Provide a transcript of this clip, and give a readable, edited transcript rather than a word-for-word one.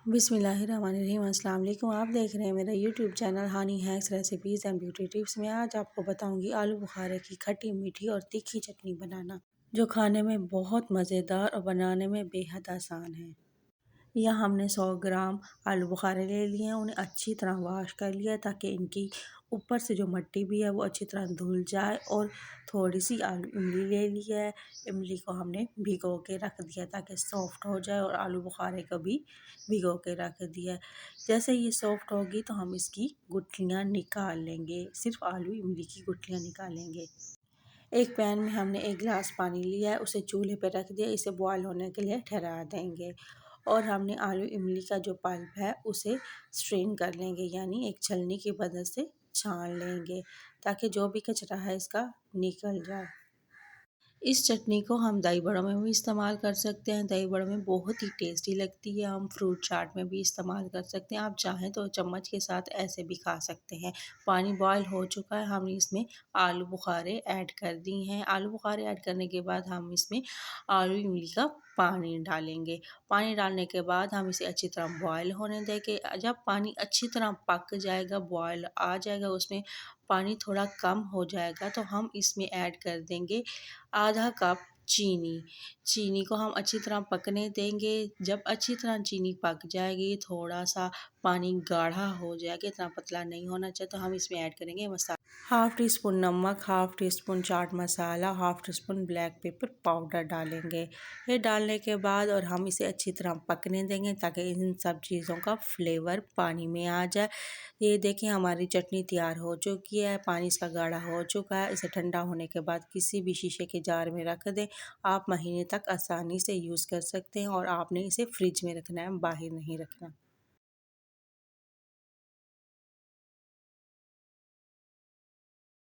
बिस्मिल्लाहिर्रहमानिर्रहीम। अस्सलाम वालेकुम। आप देख रहे हैं मेरा YouTube channel Hani hacks recipes and beauty tips. मैं आज आपको बताऊंगी आलू बुखारे की खट्टी मीठी और तीखी चटनी बनाना, जो खाने में बहुत मज़ेदार और बनाने में बेहद आसान है। यहाँ हमने 100 ग्राम आलू बुखारे ले लिए हैं। उन्हें अच्छी तरह वॉश कर लिया ताकि इनकी ऊपर से जो मिट्टी भी है वो अच्छी तरह धुल जाए। और थोड़ी सी आलू इमली ले ली है। इमली को हमने भिगो के रख दिया ताकि सॉफ्ट हो जाए, और आलू बुखारे को भी भिगो के रख दिया। जैसे ये सॉफ्ट होगी तो हम इसकी गुठलियाँ निकाल लेंगे, सिर्फ आलू इमली की गुठलियाँ निकालेंगे। एक पैन में हमने 1 गिलास पानी लिया है, उसे चूल्हे पर रख दिया। इसे बॉयल होने के लिए ठहरा देंगे। और हमने आलू इमली का जो पल्प है उसे स्ट्रेन कर लेंगे, यानी एक छलनी की मदद से छान लेंगे ताकि जो भी कचरा है इसका निकल जाए। इस चटनी को हम दही बड़ों में भी इस्तेमाल कर सकते हैं। दही बड़ों में बहुत ही टेस्टी लगती है। हम फ्रूट चाट में भी इस्तेमाल कर सकते हैं। आप चाहें तो चम्मच के साथ ऐसे भी खा सकते हैं। पानी बॉयल हो चुका है, हमने इसमें आलू बुखारे ऐड कर दी हैं। आलू बुखारे ऐड करने के बाद हम इसमें आलू इमली का पानी डालेंगे। पानी डालने के बाद हम इसे अच्छी तरह बॉयल होने देंगे। जब पानी अच्छी तरह पक जाएगा, बॉयल आ जाएगा, उसमें पानी थोड़ा कम हो जाएगा, तो हम इसमें ऐड कर देंगे आधा कप चीनी। चीनी को हम अच्छी तरह पकने देंगे। जब अच्छी तरह चीनी पक जाएगी, थोड़ा सा पानी गाढ़ा हो जाएगा, इतना पतला नहीं होना चाहिए, तो हम इसमें ऐड करेंगे मसाला। हाफ़ टी स्पून नमक, हाफ़ टी स्पून चाट मसाला, half teaspoon black pepper powder डालेंगे। ये डालने के बाद और हम इसे अच्छी तरह पकने देंगे ताकि इन सब चीज़ों का फ्लेवर पानी में आ जाए। ये देखिए हमारी चटनी तैयार हो चुकी है। पानी इसका गाढ़ा हो चुका है। इसे ठंडा होने के बाद किसी भी शीशे के जार में रख दें। आप महीने तक आसानी से यूज़ कर सकते हैं, और आपने इसे फ्रिज में रखना है, बाहर नहीं रखना।